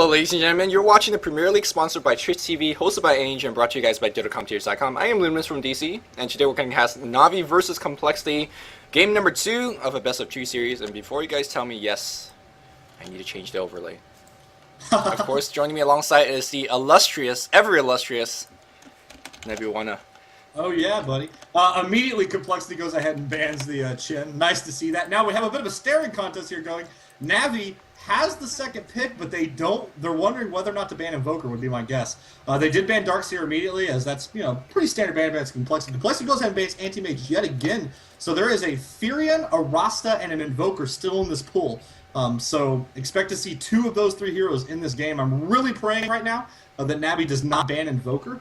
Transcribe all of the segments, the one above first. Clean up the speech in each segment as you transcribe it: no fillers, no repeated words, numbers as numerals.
Hello ladies and gentlemen, you're watching the Premier League sponsored by Twitch TV, hosted by Angel, and brought to you guys by DotaComputers.com. I am Luminous from DC, and today we're going to cast Navi versus Complexity, game number 2 of a best of 2 series. And before you guys tell me, yes, I need to change the overlay. Of course, joining me alongside is the illustrious, ever illustrious, Navi. Oh yeah, buddy. Immediately Complexity goes ahead and bans the chin. Nice to see that. Now we have a bit of a staring contest here going. Navi has the second pick, but they're wondering whether or not to ban Invoker would be my guess. They did ban Darkseer immediately, as that's, pretty standard ban against Complexity. Complexity goes ahead and bans Anti-Mage yet again. So there is a Furion, a Rasta, and an Invoker still in this pool. So expect to see 2 of those 3 heroes in this game. I'm really praying right now that Navi does not ban Invoker.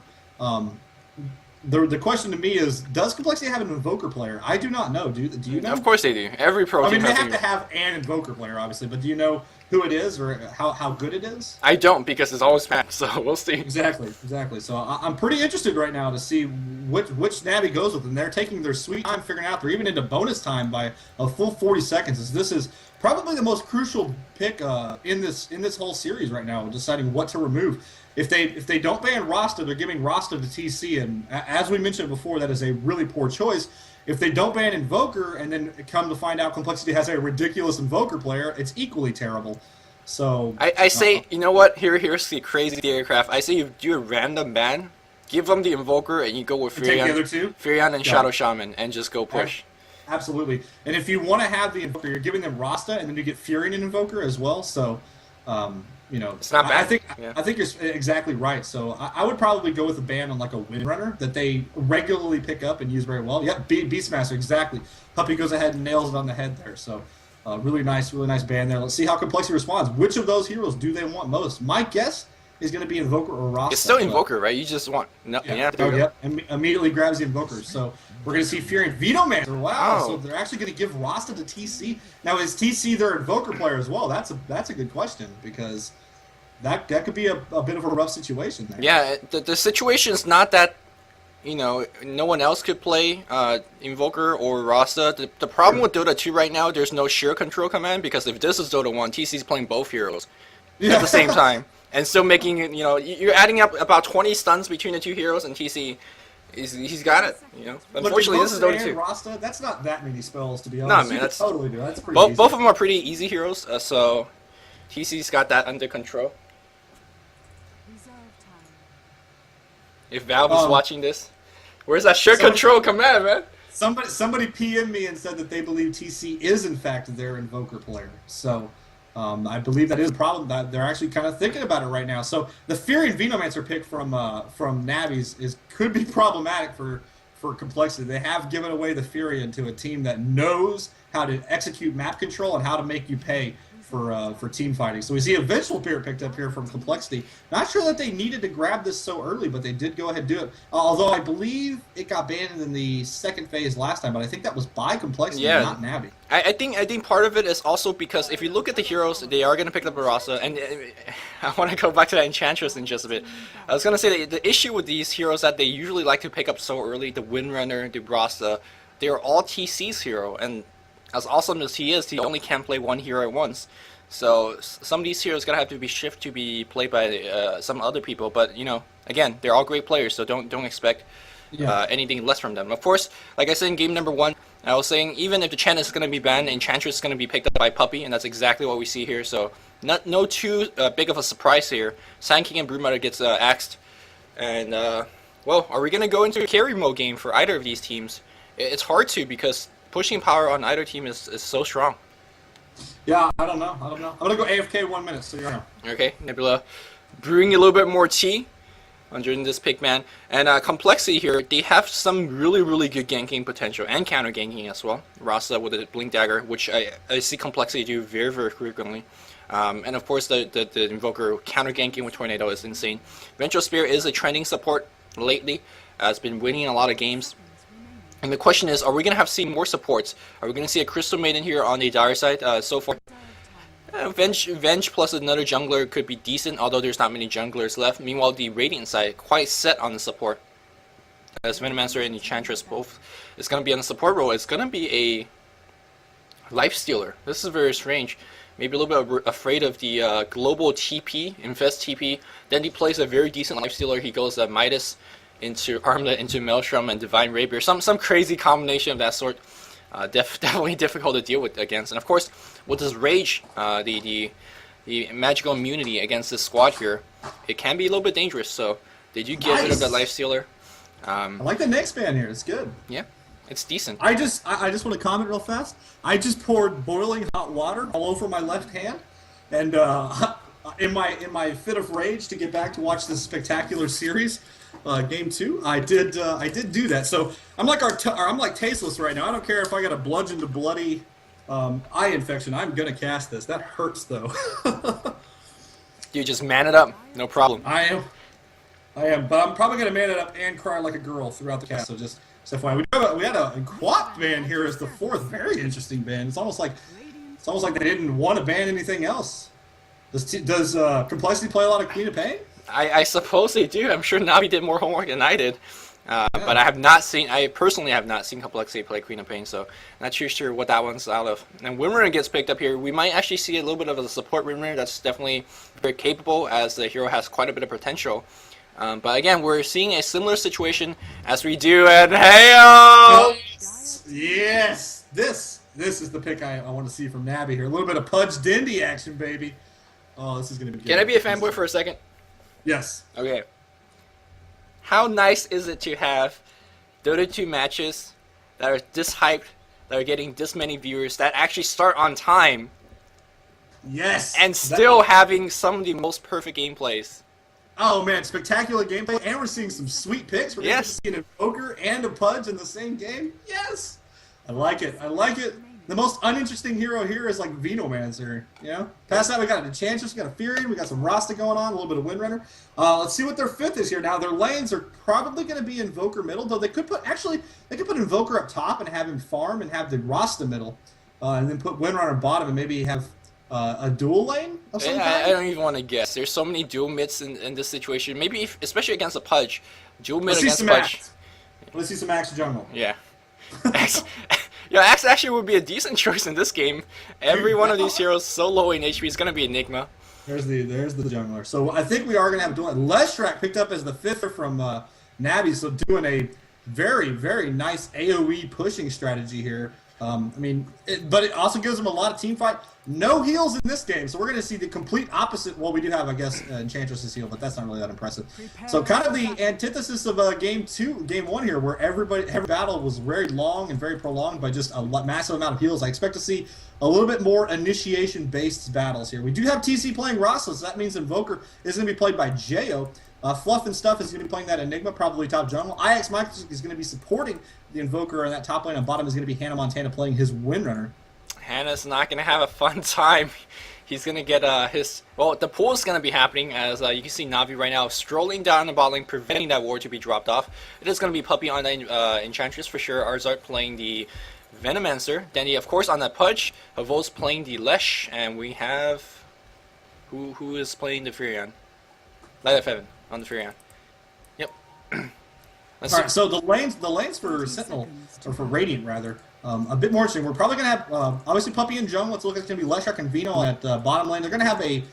The question to me is, does Complexity have an Invoker player? I do not know. Do you know? Of course they do. Every pro team they have to have an Invoker player, obviously, but do you know who it is or how good it is? I don't, because it's always packed, so we'll see. Exactly. So I'm pretty interested right now to see which Navi goes with, and they're taking their sweet time figuring out. They're even into bonus time by a full 40 seconds. This is probably the most crucial pick in this whole series right now, deciding what to remove. If they don't ban Rasta, they're giving Rasta to TC, and as we mentioned before, that is a really poor choice. If they don't ban Invoker, and then come to find out Complexity has a ridiculous Invoker player, it's equally terrible. So I say, you know what? Here's the crazy aircraft. I say you do a random ban, give them the Invoker, and you go with Furion, take the other 2? Furion and Shadow Shaman, and just go push. Absolutely. And if you want to have the Invoker, you're giving them Rasta, and then you get Furion and Invoker as well. So. It's not bad. I think you're exactly right. So I would probably go with a ban on like a Windrunner that they regularly pick up and use very well. Yep, Beastmaster, exactly. Puppy goes ahead and nails it on the head there. So really nice ban there. Let's see how Complexity responds. Which of those heroes do they want most? My guess is going to be Invoker or Rasta. It's still Invoker, right? You just want immediately grabs the Invoker. So we're going to see Furion Vetomancer. Wow. Oh. So they're actually going to give Rasta to TC. Now is TC their Invoker player as well? That's a good question, because that could be a bit of a rough situation there. Yeah, the situation is not that, no one else could play Invoker or Rasta. The problem with Dota 2 right now, there's no sheer control command, because if this is Dota 1, TC's playing both heroes at the same time. And still making it, you're adding up about 20 stuns between the 2 heroes, and TC, he's got it, Unfortunately, Look, this is Dota 2. Rasta, that's not that many spells, to be honest. No, man, that's totally do. That's pretty easy. Both of them are pretty easy heroes, so TC's got that under control. If Valve is watching this, where's that sheer control command, man? Somebody PM'd me and said that they believe TC is in fact their Invoker player. So I believe that is a problem, that they're actually kind of thinking about it right now. So the Furion Venomancer pick from Navi's could be problematic for Complexity. They have given away the Furion to a team that knows how to execute map control and how to make you pay for team fighting. So we see a Vengeful Spirit picked up here from Complexity. Not sure that they needed to grab this so early, but they did go ahead and do it. Although I believe it got banned in the second phase last time, but I think that was by Complexity, not Navi. I think part of it is also because if you look at the heroes, they are going to pick up a Rasta, and I want to go back to that Enchantress in just a bit. I was going to say that the issue with these heroes that they usually like to pick up so early, the Windrunner, the Rasta, they are all TC's hero, and as awesome as he is, he only can play one hero at once. So some of these heroes gonna have to be shifted to be played by some other people. But again, they're all great players, so don't expect anything less from them. Of course, like I said in game number 1, I was saying even if the Chen is gonna be banned, Enchantress is gonna be picked up by Puppy, and that's exactly what we see here. So no too big of a surprise here. Sand King and Broodmother gets axed, and well, are we gonna go into a carry mode game for either of these teams? It's hard to, because pushing power on either team is so strong. Yeah, I don't know. I'm gonna go AFK 1 minute, so you're on. Okay, Nebula brewing a little bit more tea during this pick, man. And Complexity here, they have some really good ganking potential and counter ganking as well. Rasta with a Blink Dagger, which I see Complexity do very frequently. And of course the Invoker counter ganking with Tornado is insane. Vengeful Spirit is a trending support lately. It's been winning a lot of games. And the question is, are we going to see more supports? Are we going to see a Crystal Maiden here on the dire side? So far, Venge plus another jungler could be decent, although there's not many junglers left. Meanwhile, the Radiant side, quite set on the support. As Venomancer and Enchantress both is going to be on the support role. It's going to be a Life Stealer. This is very strange. maybe a little bit afraid of the global TP, Infest TP. Then he plays a very decent lifestealer. He goes Midas into Armlet, into Maelstrom, and Divine Rapier. Some crazy combination of that sort. Definitely difficult to deal with against. And of course, with this Rage, the magical immunity against this squad here, it can be a little bit dangerous. So they do get rid of that lifestealer. I like the next ban here. It's good. Yeah, it's decent. I just want to comment real fast. I just poured boiling hot water all over my left hand, and in my fit of rage to get back to watch this spectacular series, game 2, I did do that. So I'm like tasteless right now. I don't care if I got a bludgeon to bloody eye infection. I'm gonna cast this. That hurts though. You just man it up, no problem. I am, but I'm probably gonna man it up and cry like a girl throughout the cast. So just FYI, we had a Quap ban here as the 4th. Very interesting ban. It's almost like they didn't want to ban anything else. Does Complexity play a lot of Queen of Pain? I suppose they do. I'm sure Navi did more homework than I did. But I personally have not seen Complexity play Queen of Pain, so not too sure what that one's out of. And Windrunner gets picked up here. We might actually see a little bit of a support Windrunner that's definitely very capable, as the hero has quite a bit of potential. But again, we're seeing a similar situation as we do at Heyo! Yes! This is the pick I want to see from Navi here. A little bit of Pudge Dindy action, baby. Oh, this is going to be good. Can I be a fanboy for a second? Yes. Okay. How nice is it to have Dota 2 matches that are this hyped, that are getting this many viewers, that actually start on time? Yes. And still having some of the most perfect gameplays. Oh man, spectacular gameplay, and we're seeing some sweet picks. We're going to see an Invoker and a Pudge in the same game. Yes. I like it. I like it. The most uninteresting hero here is like Venomancer, you know? Past that, we got Enchantress, we got a Furion, we got some Rasta going on, a little bit of Windrunner. Let's see what their 5th is here. Now, their lanes are probably going to be Invoker middle, though they could put Invoker up top and have him farm and have the Rasta middle, and then put Windrunner bottom and maybe have a dual lane of some kind. I don't even want to guess. There's so many dual mids in this situation. Maybe, especially against a Pudge. Dual mid against Pudge. Let's see some Axe Jungle. Yeah. Yeah, Axe actually would be a decent choice in this game. Every one of these heroes so low in HP is going to be Enigma. There's the jungler. So I think we are going to have a duel. Leshrac picked up as the 5th from Navi, so doing a very, very nice AoE pushing strategy here. But it also gives them a lot of team fight. No heals in this game, so we're going to see the complete opposite. Well, we do have, I guess, Enchantress's heal, but that's not really that impressive. So kind of the antithesis of game 1 here, where every battle was very long and very prolonged by just a massive amount of heals. I expect to see a little bit more initiation-based battles here. We do have TC playing Rasa, so that means Invoker is going to be played by Jo. Fluff and Stuff is going to be playing that Enigma, probably top jungle. IX Mike is going to be supporting the Invoker in that top lane. On bottom is going to be Hannah Montana playing his Windrunner. Hannah's not going to have a fun time. He's going to get the pool is going to be happening, as you can see Navi right now strolling down the bot lane, preventing that ward to be dropped off. It is going to be Puppy on the Enchantress for sure. Arzart playing the Venomancer. Dandy, of course, on that Pudge. Havos playing the Lesh, and we have... Who is playing the Furion? Light of Heaven on the Furion. Yep. Alright, so the lanes for Sentinel, or for Radiant rather, a bit more interesting. We're probably going to have, obviously, Puppy and Jungle. Let's look at it's going to be Leshrac and Veno at bottom lane. They're going to have a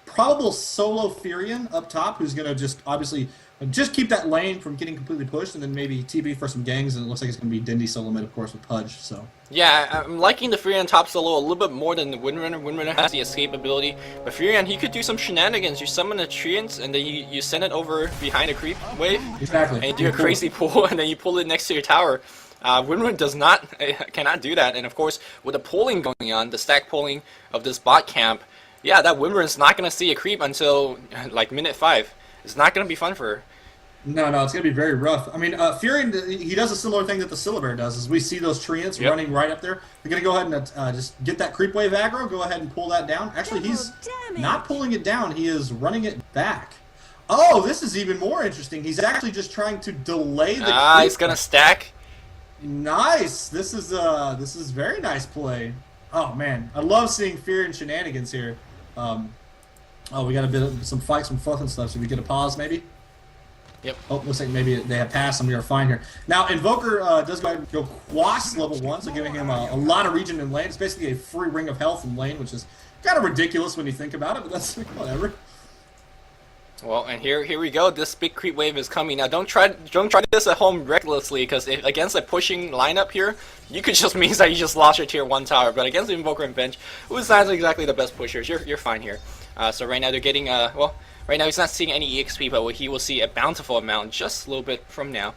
probable solo Furion up top who's going to just, obviously, just keep that lane from getting completely pushed, and then maybe TB for some gangs, and it looks like it's going to be Dindy solo mid, of course, with Pudge, so. Yeah, I'm liking the Furion top solo a little bit more than the Windrunner. Windrunner has the escape ability, but Furion, he could do some shenanigans. You summon a Treant, and then you send it over behind a creep wave, exactly, and you do a crazy pull, and then you pull it next to your tower. Windrunner cannot do that, and of course, with the pulling going on, the stack pulling of this bot camp, yeah, that Windrunner's not going to see a creep until, like, minute 5. It's not going to be fun for her. No, it's going to be very rough. I mean, Furion, he does a similar thing that the Syllabear does, is we see those Treants running right up there. We're going to go ahead and just get that creep wave aggro, go ahead and pull that down. Actually, he's not pulling it down, he is running it back. Oh, this is even more interesting. He's actually just trying to delay the creep. He's going to stack. Nice. This is very nice play. Oh, man. I love seeing Furion shenanigans here. Oh, we got a bit of some fights, some fluff and stuff, so we get a pause maybe? Yep. Oh, looks like maybe they have passed and we are fine here. Now, Invoker does go Quas level 1, so giving him a lot of region in lane. It's basically a free ring of health in lane, which is Kind of ridiculous when you think about it, but that's whatever. Well, and here we go. This big creep wave is coming. Now, don't try this at home recklessly, because against a pushing lineup here, you could just mean that you just lost your tier 1 tower. But against the Invoker and Bench, who's not exactly the best pushers, you're fine here. So right now they're getting well, right now he's not seeing any EXP, but he will see a bountiful amount just a little bit from now.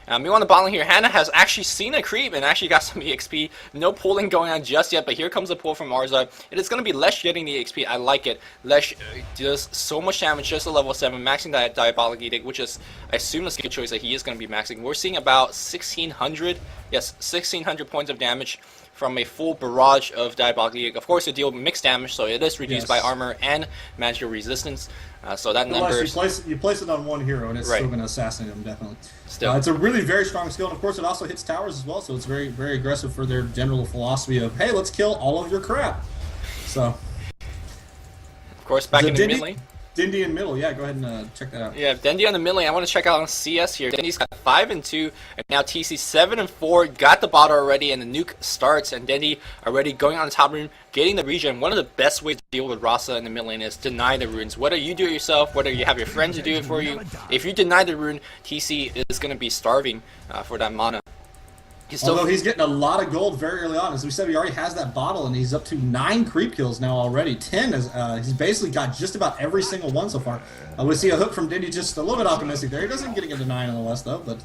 Meanwhile, on the bottom here, Hannah has actually seen a creep and actually got some EXP. No pulling going on just yet, but here comes a pull from Arza. It is going to be Lesh getting the EXP. I like it. Lesh does so much damage just at level 7, maxing that Diabolic Edict, which is, I assume, a good choice that he is going to be maxing. We're seeing about 1,600, yes, 1,600 points of damage from a full barrage of Diabolic Edict. Of course, it deals mixed damage, so it is reduced by armor and magical resistance. So that number, you place it on one hero and it's still going to assassinate him, definitely. Still, it's a really very strong skill, and of course it also hits towers as well, so it's very, very aggressive for their general philosophy of, hey, let's kill all of your crap. So, of course, back in the mid lane. Dindy in middle, yeah, go ahead and check that out. Yeah, Dendy on the mid lane. I want to check out on CS here. Dendy's got 5 and 2, and now TC 7 and 4. Got the bottle already, and the nuke starts. And Dendy already going on the top rune, getting the regen. One of the best ways to deal with Rasa in the mid lane is deny the runes. Whether you do it yourself, whether you have your friends to do it for you, if you deny the rune, TC is going to be starving for that mana. Although he's getting a lot of gold very early on. As we said, he already has that bottle, and he's up to 9 creep kills now already. 10 is, he's basically got just about every single one so far. We see a hook from Dindy, just a little bit optimistic there. He doesn't get into 9 nonetheless, though. But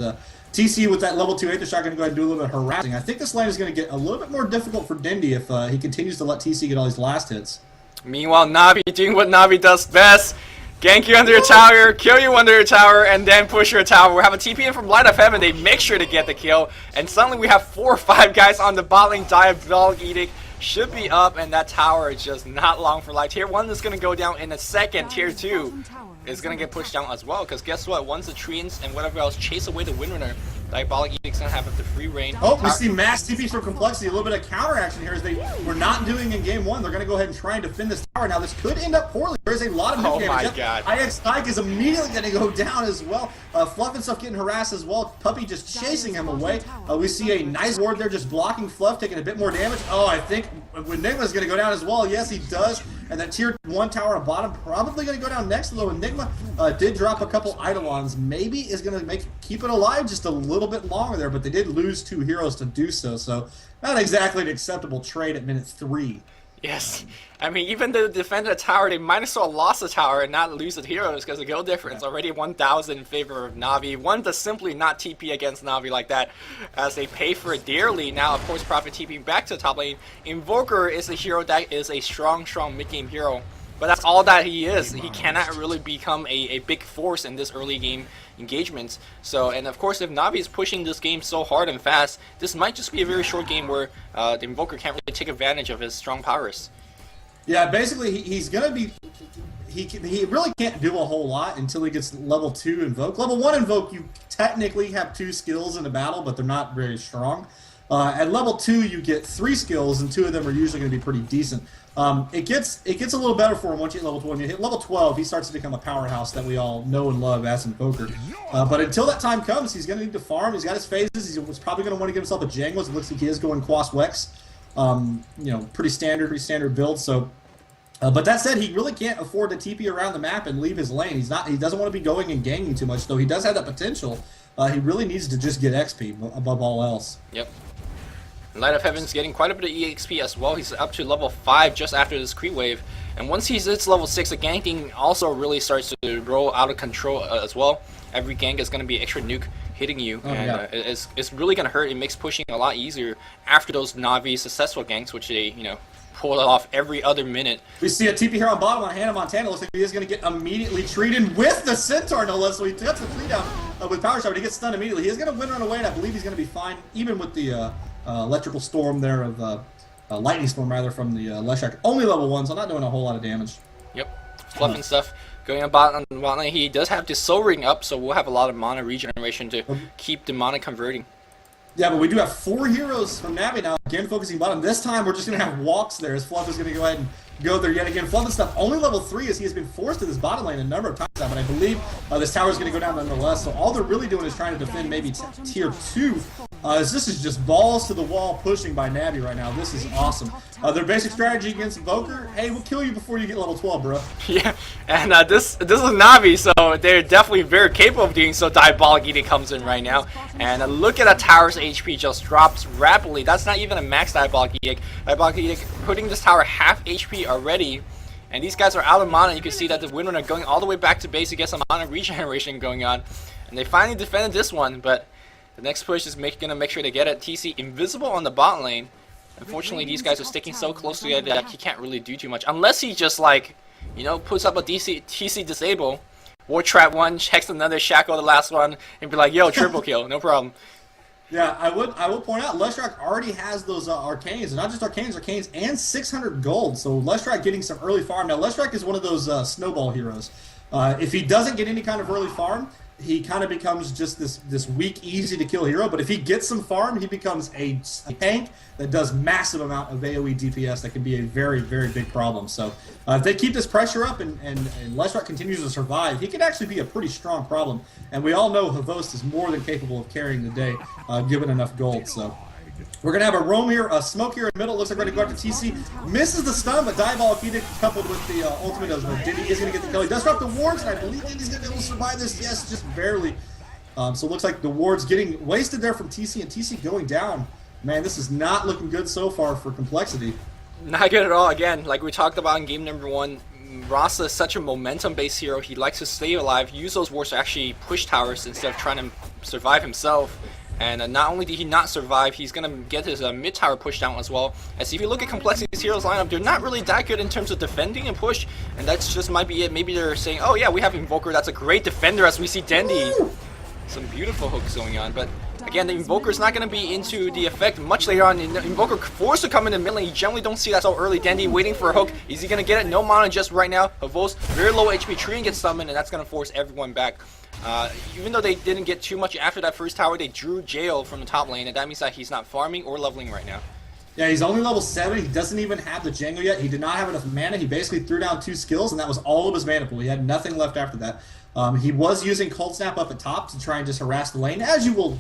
TC with that level 2 Aether Shot going to go ahead and do a little bit of harassing. I think this lane is going to get a little bit more difficult for Dindy if he continues to let TC get all these last hits. Meanwhile, Navi doing what Navi does best. Gank you under your tower, kill you under your tower, and then push your tower. We have a TP in from Light of Heaven. They make sure to get the kill. And suddenly we have 4 or 5 guys on the bot lane. Diabolic Edict should be up, and that tower is just not long for life. Tier 1 is going to go down in a second. Tier 2 is going to get pushed down as well. Because guess what? Once the treants and whatever else chase away the Windrunner, Diabolic Edict's going to have the free reign. Oh, we see mass TPs from Complexity. A little bit of counter action here as they were not doing in game 1. They're going to go ahead and try and defend this tower. Now, this could end up poorly. There's a lot of oh my god. IX Tyke is immediately going to go down as well. Fluff and stuff getting harassed as well. Puppy just chasing him away. We see a nice ward there just blocking Fluff, taking a bit more damage. Oh, I think Enigma's going to go down as well. Yes, he does. And that tier 1 tower at bottom probably going to go down next, though Enigma did drop a couple Eidolons. Maybe is going to keep it alive just a little bit longer there, but they did lose 2 heroes to do so. So not exactly an acceptable trade at minute 3. Yes. I mean, even the defender tower, they might as well lost the tower and not lose the heroes because the kill difference already 1,000 in favor of Navi. One to simply not TP against Navi like that as they pay for it dearly. Now, of course, Prophet TPing back to the top lane. Invoker is a hero that is a strong mid-game hero. But that's all that he is. He cannot really become a big force in this early game engagement. So, and of course, if Navi is pushing this game so hard and fast, this might just be a very short game where the Invoker can't really take advantage of his strong powers. Yeah, basically, he's going to be... He really can't do a whole lot until he gets level 2 Invoke. Level 1 Invoke, you technically have 2 skills in a battle, but they're not very strong. At level 2, you get 3 skills, and 2 of them are usually going to be pretty decent. It gets a little better for him once you hit level 12. When you hit level 12, he starts to become a powerhouse that we all know and love as Invoker. But until that time comes, he's going to need to farm. He's got his phases. He's probably going to want to give himself a Jangles. It looks like he is going Quas Wex. You know, pretty standard build. So, but that said, he really can't afford to TP around the map and leave his lane. He doesn't want to be going and ganging too much, though he does have that potential. He really needs to just get XP above all else. Yep. Light of Heaven's getting quite a bit of EXP as well. He's up to level 5 just after this creep wave. And once he hits level 6, the ganking also really starts to roll out of control as well. Every gank is going to be extra nuke hitting you. It's really going to hurt. It makes pushing a lot easier after those Navi successful ganks, which they, pull it off every other minute. We see a TP here on bottom on Hannah Montana. Looks like he is going to get immediately treated with the Centaur, no less. So he cuts the tree down with Power Shot, but he gets stunned immediately. He is going to win run away, and I believe he's going to be fine, even with the electrical storm there of lightning storm rather from the Leshak. Only level 1, so not doing a whole lot of damage. Yep, Fluff and stuff. Going on bot lane, he does have the Soul Ring up, so we'll have a lot of mana regeneration to keep the mana converting. Yeah, but we do have 4 heroes from Navi now. Again, focusing bottom. This time, we're just going to have walks there as Fluff is going to go ahead and go there yet again. Fluff and stuff only level 3 as he has been forced to this bottom lane a number of times now, but I believe this tower is going to go down nonetheless. So all they're really doing is trying to defend maybe tier 2 This is just balls to the wall pushing by Navi right now. This is awesome. Their basic strategy against Invoker, hey, we'll kill you before you get level 12, bro. Yeah, and this is Navi, so they're definitely very capable of doing so. Diabolic Edict comes in right now, and look at that tower's HP just drops rapidly. That's not even a max Diabolic Edict. Diabolic Edict putting this tower half HP already, and these guys are out of mana. You can see that the Windrunner are going all the way back to base to get some mana regeneration going on, and they finally defended this one, but the next push is gonna make sure they get it. TC invisible on the bot lane. Unfortunately, these guys are sticking so close together that he can't really do too much. Unless he just, like, you know, puts up a TC disable. War Trap one, checks another, shackle the last one, and be like, yo, triple kill, no problem. Yeah, I will point out, Leshrac already has those Arcanes, and not just Arcanes, and 600 gold. So Leshrac getting some early farm. Now, Leshrac is one of those snowball heroes. If he doesn't get any kind of early farm, he kind of becomes just this weak, easy-to-kill hero. But if he gets some farm, he becomes a tank that does massive amount of AoE DPS that can be a very, very big problem. So if they keep this pressure up and Leshrac continues to survive, he could actually be a pretty strong problem. And we all know Havost is more than capable of carrying the day, given enough gold. So we're going to have a roam here, a smoke here in the middle. Looks like we're going to go after TC. Misses the stun, but Diabolic Edict coupled with the ultimate of Diddy is going to get the kill. He does drop the wards, and I believe Diddy's going to be able to survive this. Yes, just barely. So it looks like the wards getting wasted there from TC, and TC going down. Man, this is not looking good so far for Complexity. Not good at all. Again, like we talked about in game number 1, Rasa is such a momentum-based hero. He likes to stay alive, use those wards to actually push towers instead of trying to survive himself. And not only did he not survive, he's going to get his mid tower pushed down as well. As if you look at Complexity's heroes lineup, they're not really that good in terms of defending and push. And that's just might be it. Maybe they're saying, oh yeah, we have Invoker, that's a great defender, as we see Dendi. Some beautiful hooks going on. But again, the Invoker's not going to be into the effect much later on. Invoker forced to come in the mid lane. You generally don't see that so early. Dendi waiting for a hook. Is he going to get it? No mana just right now. Havos, very low HP. Treant gets summoned, and that's going to force everyone back. Even though they didn't get too much after that first tower, they drew Jail from the top lane, and that means that he's not farming or leveling right now. Yeah, he's only level 7. He doesn't even have the Django yet. He did not have enough mana. He basically threw down 2 skills, and that was all of his mana pool. He had nothing left after that. He was using Cold Snap up at top to try and just harass the lane, as you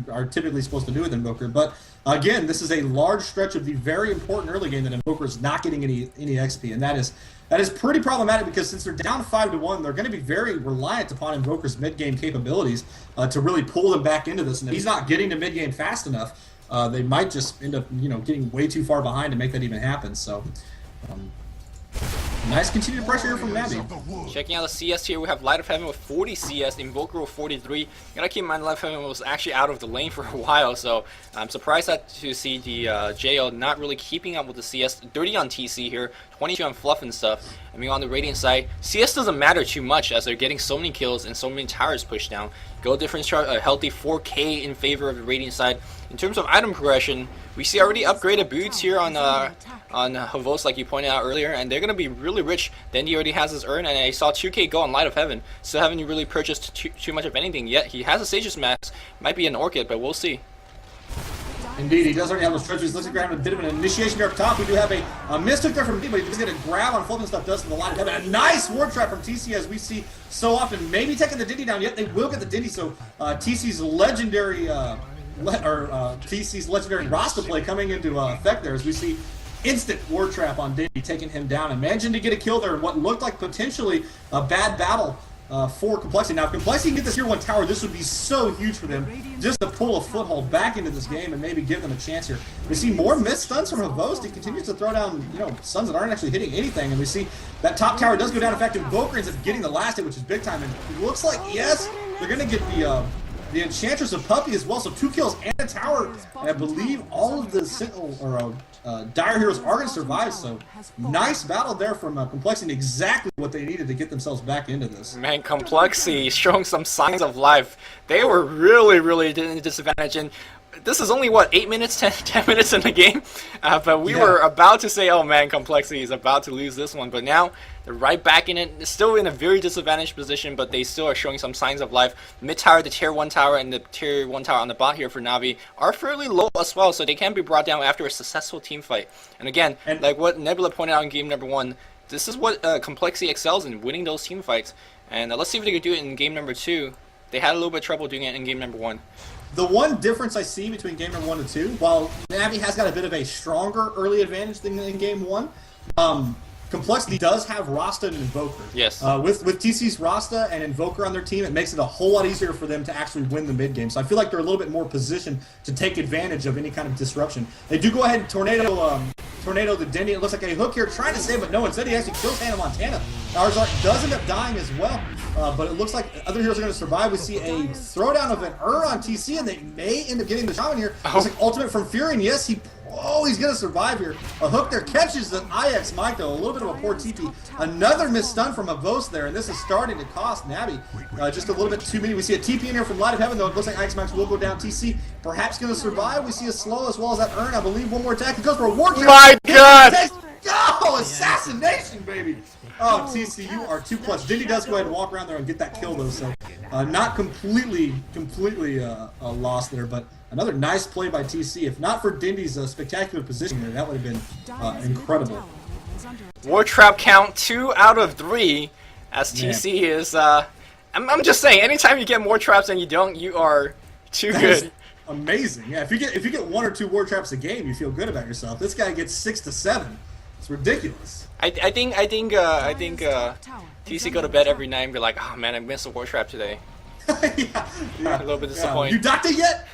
are typically supposed to do with Invoker. But again, this is a large stretch of the very important early game that Invoker is not getting any XP, and that is pretty problematic because since they're down 5-1, they're going to be very reliant upon Invoker's mid-game capabilities to really pull them back into this. And if he's not getting to mid-game fast enough, they might just end up, getting way too far behind to make that even happen. So, nice continued pressure here from Navi. Checking out the CS here, we have Light of Heaven with 40 CS, Invoker with 43. You gotta keep in mind, Light of Heaven was actually out of the lane for a while, so I'm surprised to see the JL not really keeping up with the CS. 30 on TC here, 22 on Fluff and stuff. I mean, on the Radiant side, CS doesn't matter too much as they're getting so many kills and so many towers pushed down. Gold difference chart, a healthy 4K in favor of the Radiant side. In terms of item progression, we see already upgraded boots here on Havos, like you pointed out earlier, and they're going to be really rich. Dendi already has his urn, and I saw 2K go on Light of Heaven. Still haven't really purchased too much of anything yet. He has a Sage's Mask, might be an Orchid, but we'll see. Indeed, he does already have those treasures. Looks like we're having a bit of an initiation here up top. We do have a mistook there from D, but he's going to grab on flipping stuff, does to the Light of Heaven. A nice ward trap from TC, as we see so often. Maybe taking the Dindy down, yet they will get the Dindy, so TC's legendary... TC's legendary Rasta play coming into effect there as we see instant ward trap on Dindy, taking him down and managing to get a kill there in what looked like potentially a bad battle for Complexity. Now, if Complexity can get this Tier 1 tower, this would be so huge for them just to pull a foothold back into this game and maybe give them a chance here. We see more missed stuns from Havost. He continues to throw down, stuns that aren't actually hitting anything, and we see that top tower does go down. In fact, Invoker ends up getting the last hit, which is big time, and it looks like, yes, they're going to get the Enchantress of Puppy as well, so 2 kills and a tower, and I believe all of the Sentinel or Dire Heroes are going to survive, so nice battle there from Complexity, exactly what they needed to get themselves back into this. Man, Complexity showing some signs of life. They were really in disadvantage, and this is only, what, 8 minutes, 10 minutes in the game? But we were about to say, oh man, Complexity is about to lose this one, but now they're right back in it. They're still in a very disadvantaged position, but they still are showing some signs of life. Mid tower, the Tier 1 tower, and the Tier 1 tower on the bot here for Navi are fairly low as well, so they can be brought down after a successful team fight. And again, like what Nebula pointed out in game number 1, this is what Complexity excels in, winning those team fights. And let's see if they can do it in game number 2. They had a little bit of trouble doing it in game number 1. The one difference I see between game number 1 and 2, while Navi has got a bit of a stronger early advantage than in game 1, Complexity does have Rasta and Invoker. Yes. With TC's Rasta and Invoker on their team, it makes it a whole lot easier for them to actually win the mid game. So I feel like they're a little bit more positioned to take advantage of any kind of disruption. They do go ahead and tornado the Dendy. It looks like a hook here trying to save, but no, instead he actually kills Hannah Montana. Arzark does end up dying as well, but it looks like other heroes are going to survive. We see a throwdown of an on TC, and they may end up getting the shaman here. Looks like ultimate from Fury, and yes, he's going to survive here. A hook there catches the IX Mike, though. A little bit of a poor TP. Another missed stun from Avos there, and this is starting to cost Navi just a little bit too many. We see a TP in here from Light of Heaven, though. It looks like IX Mike will go down. TC perhaps going to survive. We see a slow as well as that Urn. I believe one more attack. It goes for a war trap. My God! Oh, assassination, baby! Oh, TC, you are too clutch. Dindy does go ahead and walk around there and get that kill, though, so not completely lost there, but another nice play by TC. If not for Dindy's spectacular position there, that would have been incredible. War trap count 2 out of 3, as TC is. I'm just saying, anytime you get more traps than you don't, you are too good. Amazing. Yeah, if you get 1 or 2 war traps a game, you feel good about yourself. This guy gets 6 to 7. It's ridiculous. I think TC go to bed every night and be like, oh man, I missed a war trap today. Yeah. A little bit disappointed. You docked it yet?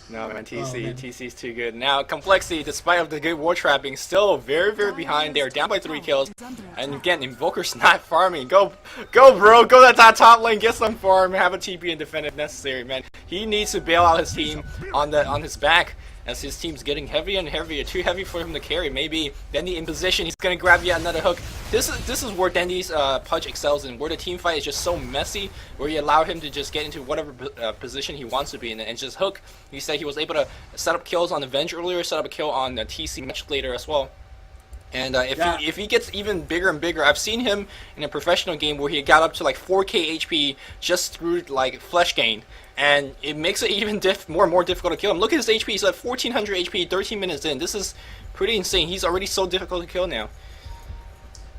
No man, TC's too good. Now Complexity, despite of the good war trapping, still very behind. They're down by 3 kills, and again, Invoker's not farming. Go bro, go to that top lane, get some farm, have a TP and defend if necessary, man. He needs to bail out his team on his back, as his team's getting heavier and heavier. Too heavy for him to carry. Maybe Dendy in position, he's gonna grab yet another hook. This is where Dendy's Pudge excels in, where the team fight is just so messy, where you allow him to just get into whatever position he wants to be in and just hook. He said he was able to set up kills on Avenge earlier, set up a kill on TC much later as well. And if he gets even bigger and bigger, I've seen him in a professional game where he got up to like 4k HP just through like flesh gain, and it makes it even more and more difficult to kill him. Look at his HP; he's at 1400 HP, 13 minutes in. This is pretty insane. He's already so difficult to kill now.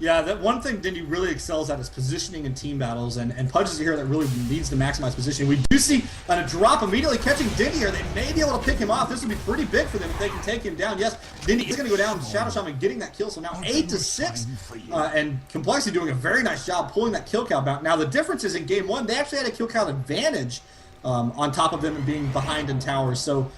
Yeah, that one thing Dindy really excels at is positioning in team battles, and Pudge is a hero that really needs to maximize positioning. We do see a drop immediately catching Dindy here. They may be able to pick him off. This would be pretty big for them if they can take him down. Yes, Dindy is going to go down. Shadow Shaman getting that kill, so now 8 to 6, and Complexity doing a very nice job pulling that kill count back. Now the difference is in game 1, they actually had a kill count advantage on top of them and being behind in towers. So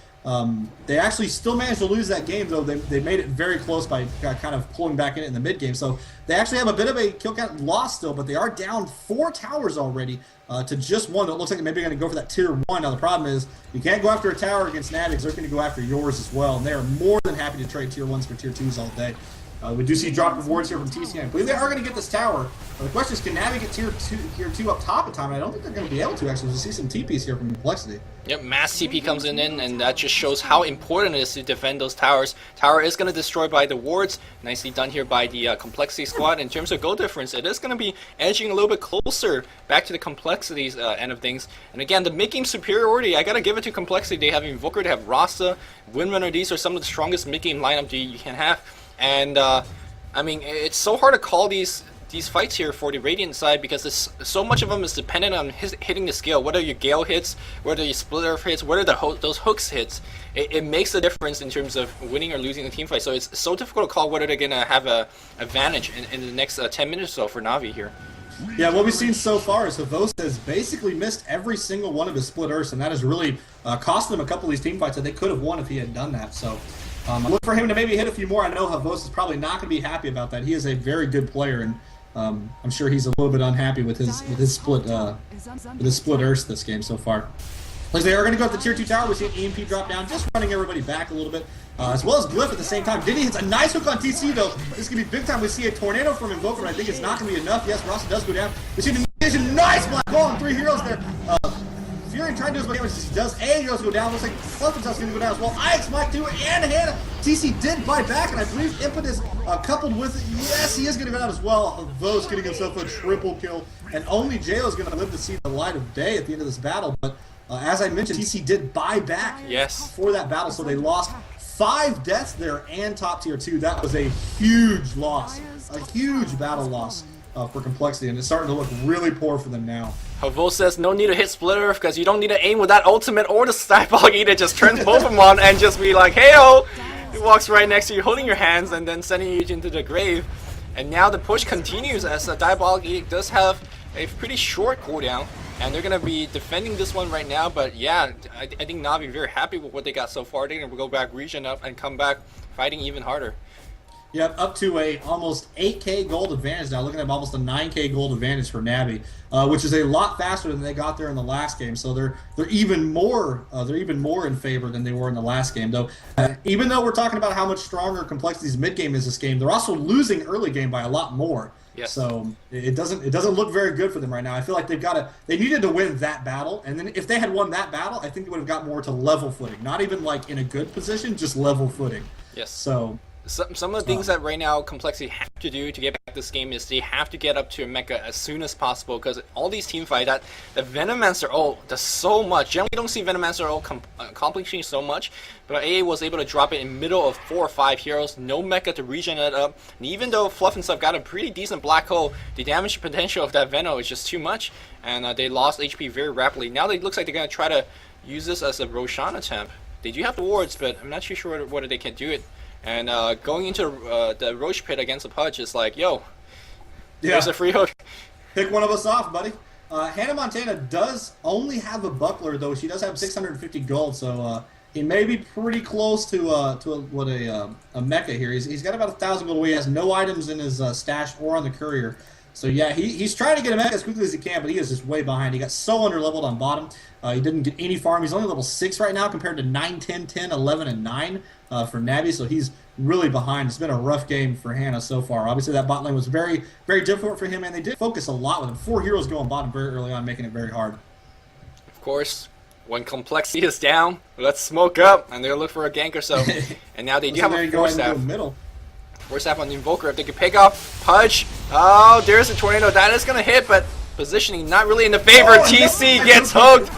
they actually still managed to lose that game, though they made it very close by kind of pulling back in it in the mid game. So they actually have a bit of a kill count loss still, but they are down 4 towers already to just 1. It looks like maybe they're going to go for that tier 1. Now the problem is you can't go after a tower against Navi because they're going to go after yours as well, and they are more than happy to trade tier 1s for tier 2s all day. We do see drop rewards here from TC. I believe they are going to get this tower. The question is, can Navi get tier 2 up top of time? I don't think they're going to be able to, actually. We see some TPs here from Complexity. Yep, mass TP comes in, and that just shows how important it is to defend those towers. Tower is going to destroy by the wards. Nicely done here by the Complexity squad. In terms of goal difference, it is going to be edging a little bit closer back to the Complexity's end of things. And again, the mid-game superiority, I got to give it to Complexity. They have Invoker, they have Rasta, Windrunner. These are some of the strongest mid-game lineup you can have. And I mean, it's so hard to call these fights here for the Radiant side because so much of them is dependent on hitting the scale. Whether your Gale hits, whether your Split Earth hits, whether those hooks hits, it makes a difference in terms of winning or losing the team fight. So it's so difficult to call whether they're gonna have a advantage in the next 10 minutes or so for Navi here. Yeah, what we've seen so far is Havos has basically missed every single one of his Split Earths, and that has really cost them a couple of these team fights that they could have won if he had done that. So look for him to maybe hit a few more. I know Havos is probably not going to be happy about that. He is a very good player, and I'm sure he's a little bit unhappy with his split Earths this game so far. Like they are going to go up the tier 2 tower. We see an EMP drop down, just running everybody back a little bit, as well as Glyph at the same time. Diddy hits a nice hook on TC though. This could be big time. We see a tornado from Invoker, but I think it's not going to be enough. Yes, Rasta does go down. We see the nice black hole and 3 heroes there. Fury trying to do as much damage as he does, and heroes go down. Looks like Fluffentuff's going to go down as well. IX Mike too, and Hannah. TC did bite back, and I believe Impetus coupled with it. Yes, he is going to go down as well. Vos getting himself a triple kill, and only Jail is going to live to see the light of day at the end of this battle. But as I mentioned, TC did buy back for that battle, so they lost 5 deaths there and top tier 2. That was a huge loss, a huge battle loss for Complexity, and it's starting to look really poor for them now. Havo says no need to hit splitter because you don't need to aim with that ultimate or the Diabolic Eater. Just turns both of them on and just be like, hey-oh! He walks right next to you, holding your hands and then sending you into the grave. And now the push continues as the Diabolic Edict does have a pretty short cooldown. And they're going to be defending this one right now. But yeah, I think Navi very happy with what they got so far. They're going to go back region up and come back fighting even harder. Yep, up to a almost 8K gold advantage now. Looking at almost a 9K gold advantage for Navi, which is a lot faster than they got there in the last game. So they're even more in favor than they were in the last game. Though, even though we're talking about how much stronger Complexity's mid game is this game, they're also losing early game by a lot more. Yes. So it doesn't look very good for them right now. I feel like they needed to win that battle, and then if they had won that battle, I think they would have got more to level footing. Not even like in a good position, just level footing. Yes. So. Some of the things that right now Complexity have to do to get back this game is they have to get up to a mecha as soon as possible, because all these team fights, that the Venomancer ult does so much. Generally, you don't see Venomancer ult accomplishing so much, but AA was able to drop it in middle of 4 or 5 heroes, no mecha to regen it up, and even though Fluff and stuff got a pretty decent black hole, the damage potential of that Veno is just too much, and they lost HP very rapidly. Now it looks like they're going to try to use this as a Roshan attempt. They do have the wards, but I'm not too sure whether they can do it. And going into the Roche pit against a Pudge is like, yo, there's a free hook. Pick one of us off, buddy. Hannah Montana does only have a buckler, though. She does have 650 gold, so he may be pretty close to a mecha here. He's got about 1,000 gold away. He has no items in his stash or on the courier. So yeah, he's trying to get a mecha as quickly as he can, but he is just way behind. He got so under-leveled on bottom. He didn't get any farm. He's only level 6 right now compared to 9, 10, 10, 11, and 9 for Navi, so he's really behind. It's been a rough game for Hannah so far. Obviously, that bot lane was very, very difficult for him, and they did focus a lot with him. 4 heroes going bottom very early on, making it very hard. Of course, when Complexity is down, let's smoke up, and they'll look for a gank or so. And now they do have a Force Staff. Force Staff on the Invoker. If they can pick off Pudge. Oh, there's a Tornado. That is going to hit, but positioning not really in the favor. TC gets hooked.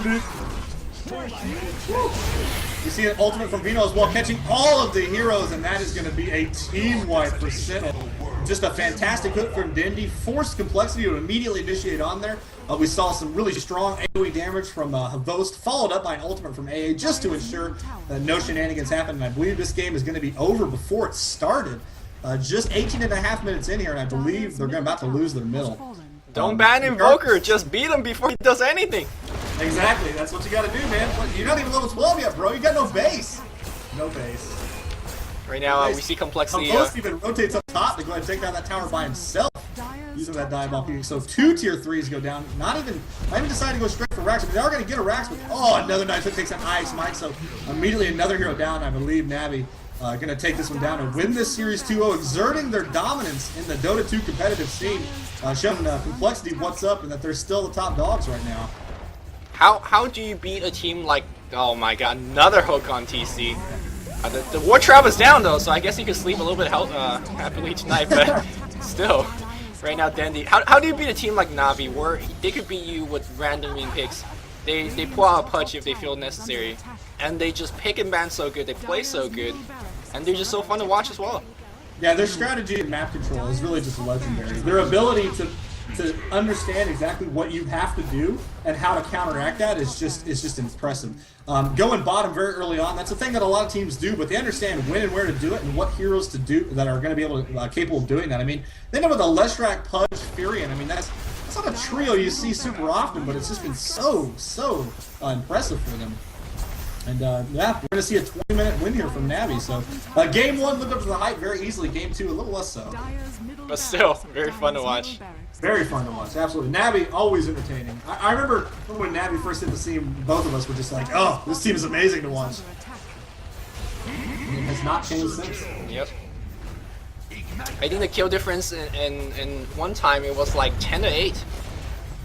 You see an ultimate from Vino as well, catching all of the heroes, and that is going to be a team wipe for Sentinel. Just a fantastic hook from Dindy. Forced Complexity to immediately initiate on there. We saw some really strong AoE damage from Havost, followed up by an ultimate from AA just to ensure that no shenanigans happen. And I believe this game is going to be over before it started. Just 18.5 minutes in here, and I believe they're about to lose their middle. Don't ban Invoker, just beat him before he does anything. Exactly, that's what you gotta do, man. You're not even level 12 yet, bro. You got no base. No base. Right now, we see Complexity. Havost even rotates up top to go ahead and take down that tower by himself, using that Diabolic Eater. So 2 tier 3s go down. Not even deciding to go straight for Rax. But they are going to get a Rax, but another Knight takes an Ice Mike. So immediately another hero down. I believe Navi going to take this one down and win this Series 2-0, exerting their dominance in the Dota 2 competitive scene, showing Complexity what's up and that they're still the top dogs right now. How do you beat a team like, oh my god, another hook on TC? The War Trap is down though, so I guess he could sleep a little bit happily tonight, but still. Right now, Dandy, how do you beat a team like Navi where they could beat you with random wing picks? They pull out a Pudge if they feel necessary, and they just pick and ban so good, they play so good, and they're just so fun to watch as well. Yeah, their strategy and map control is really just legendary. Their ability to understand exactly what you have to do and how to counteract that is just impressive. Going bottom very early on, that's a thing that a lot of teams do, but they understand when and where to do it and what heroes to do that are going to be able to capable of doing that. I mean, they know with a Leshrac, Pudge, Furion. I mean, that's not a trio you see super often, but it's just been so impressive for them. And yeah, we're going to see a 20-minute win here from Navi. So game 1 lived up to the hype very easily. Game 2 a little less so. But still, very fun to watch. Very fun to watch, absolutely. Navi, always entertaining. I remember when Navi first hit the scene, both of us were just like, oh, this team is amazing to watch. And it has not changed since. Yep. I think the kill difference in one time, it was like 10-8.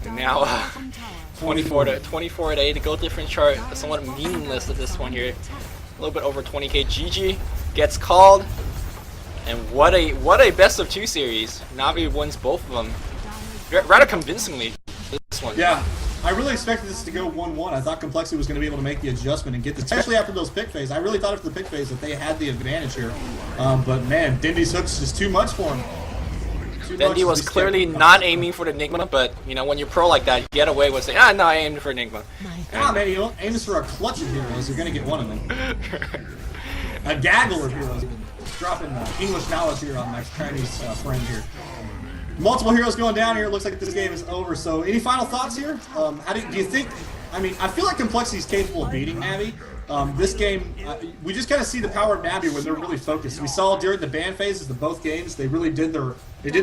And now 24 to 8. The goal difference chart is somewhat meaningless at this one here. A little bit over 20k. GG gets called. And what a best of 2 series. Navi wins both of them. Rather convincingly, this one. Yeah, I really expected this to go 1-1. I thought Complexity was going to be able to make the adjustment and get this, especially after those pick phase. I really thought after the pick phase that they had the advantage here. But man, Dindy's hook's just too much for him. Dendi was clearly not aiming for the Enigma, but you know, when you're pro like that, you get away with saying, no, I aimed for Enigma. Ah, man, you don't aim this for a clutch of heroes, you're gonna get one of them. A gaggle of heroes. Dropping English knowledge here on my Chinese friend here. Multiple heroes going down here. It looks like this game is over. So, any final thoughts here? How do you think? I mean, I feel like Complexity is capable of beating Navi. This game, we just kind of see the power of Navi when they're really focused. We saw during the ban phases of both games, they really did the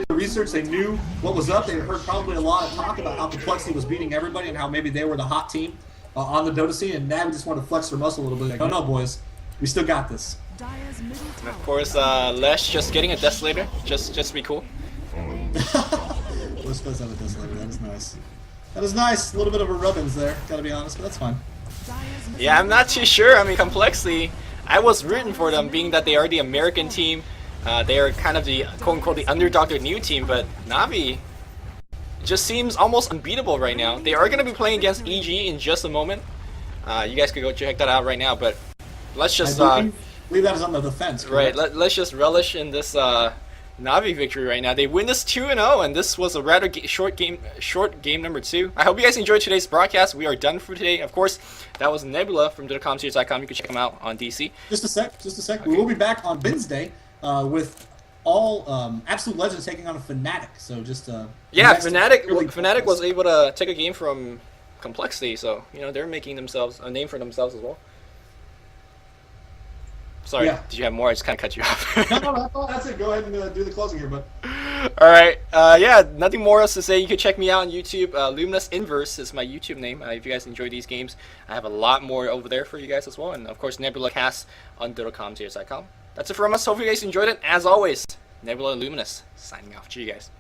research. They knew what was up. They heard probably a lot of talk about how Complexity was beating everybody and how maybe they were the hot team on the Dota scene. And Navi just wanted to flex their muscle a little bit. Like, oh no, boys, we still got this. And of course, Lesh just getting a Desolator, just to be cool. We're supposed to have a Desolator. That is nice. That is nice. A little bit of a rubbins there, gotta be honest, but that's fine. Yeah, I'm not too sure. I mean, Complexity, I was rooting for them, being that they are the American team. They are kind of the quote-unquote the underdog, the new team, but Navi just seems almost unbeatable right now. They are going to be playing against EG in just a moment. You guys could go check that out right now, but let's just... Leave that as on the defense. Correct? Right, let's just relish in this Navi victory right now. They win this 2-0, and this was a rather short game number 2. I hope you guys enjoyed today's broadcast. We are done for today. Of course, that was Nebula from DotaComSeries.com. You can check them out on DC. Just a sec. Okay. We will be back on Wednesday with all Absolute Legends taking on a Fnatic. So just yeah, Fnatic was able to take a game from Complexity, so you know they're making themselves a name for themselves as well. Sorry, yeah. Did you have more? I just kind of cut you off. No, that's it. Go ahead and do the closing here, bud. Alright, yeah, nothing more else to say. You can check me out on YouTube. Luminous Inverse is my YouTube name. If you guys enjoy these games, I have a lot more over there for you guys as well. And of course, Nebula Cast on DotaComSeries.com. That's it from us. Hope you guys enjoyed it. As always, Nebula and Luminous signing off. See you guys.